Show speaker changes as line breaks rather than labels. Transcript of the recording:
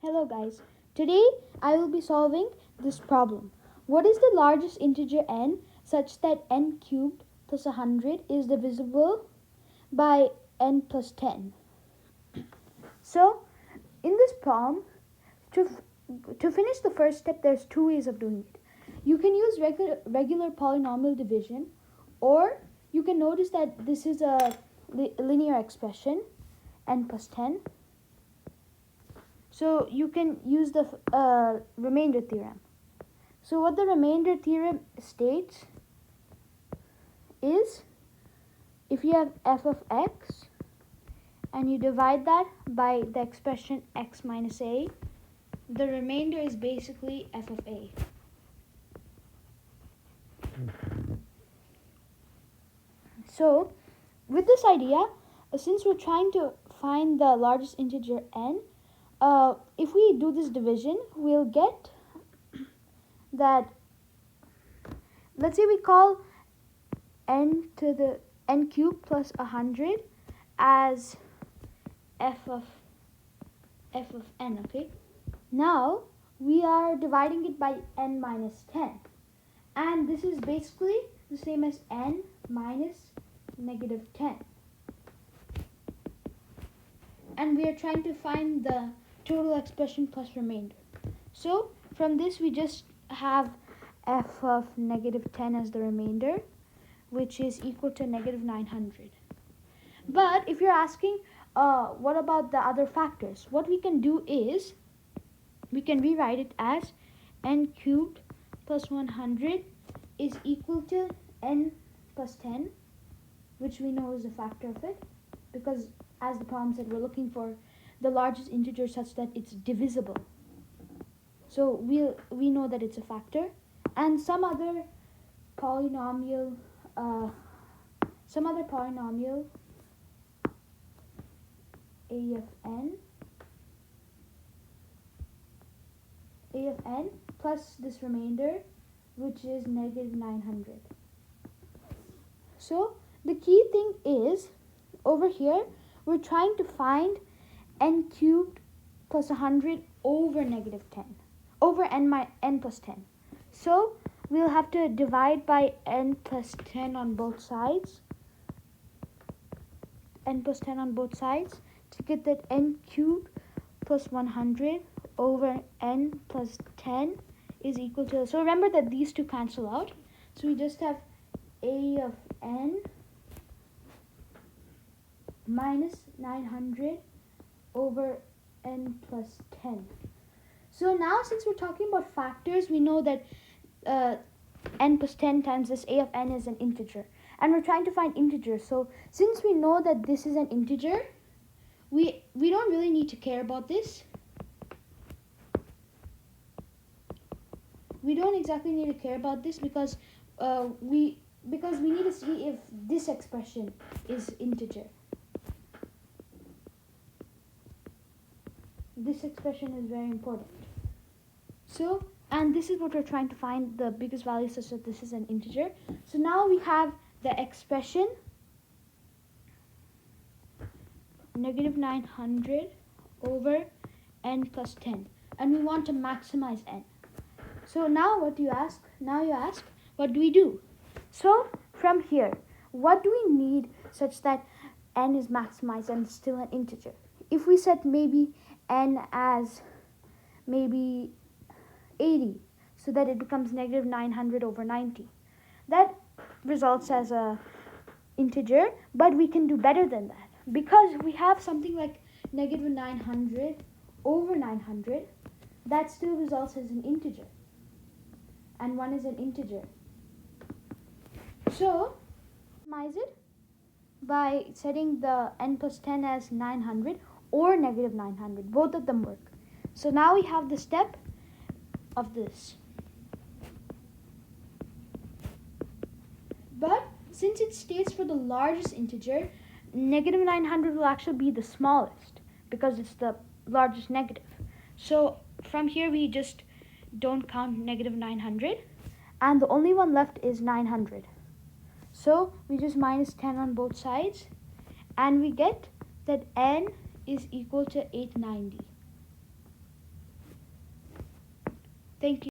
Hello guys, today I will be solving this problem. What is the largest integer n such that n cubed plus 100 is divisible by n plus 10? So in this problem, to finish the first step, there's two ways of doing it. You can use regular polynomial division, or you can notice that this is a linear expression, n plus 10. So you can use the remainder theorem. So what the remainder theorem states is, if you have f of x and you divide that by the expression x minus a, the remainder is basically f of a. So with this idea, since we're trying to find the largest integer n, if we do this division, we'll get that, let's say we call n to the n cubed plus 100 as f of n, okay? Now we are dividing it by n minus 10, and this is basically the same as n minus negative 10. And we are trying to find the total expression plus remainder. So from this we just have f of negative 10 as the remainder, which is equal to negative 900. But if you're asking what about the other factors, what we can do is we can rewrite it as n cubed plus 100 is equal to n plus 10, which we know is a factor of it, because as the problem said, we're looking for the largest integer such that it's divisible. So we know that it's a factor, and some other polynomial a of n plus this remainder, which is negative 900. So the key thing is, over here we're trying to find n cubed plus 100 over negative 10, over n plus 10. So we'll have to divide by n plus 10 on both sides, to get that n cubed plus 100 over n plus 10 is equal to, so remember that these two cancel out, so we just have a of n minus 900 over n plus 10. So now, since we're talking about factors, we know that n plus 10 times this a of n is an integer, and we're trying to find integers. So since we know that this is an integer, we don't really need to care about this. We don't exactly need to care about this because we need to see if this expression is integer. This expression is very important. So, and this is what we're trying to find, the biggest value such that this is an integer. So now we have the expression negative 900 over n plus 10, and we want to maximize n. So now what do you ask? Now you ask, what do we do? So from here, what do we need such that n is maximized and still an integer? If we set maybe n as maybe 80, so that it becomes negative 900 over 90, that results as a integer, but we can do better than that, because we have something like negative 900 over 900, that still results as an integer, and 1 is an integer. So maximize it by setting the n plus 10 as 900 or negative 900. Both of them work. So now we have the step of this. But since it states for the largest integer, negative 900 will actually be the smallest because it's the largest negative. So from here we just don't count negative 900, and the only one left is 900. So we just minus 10 on both sides, and we get that n is equal to 890. Thank you.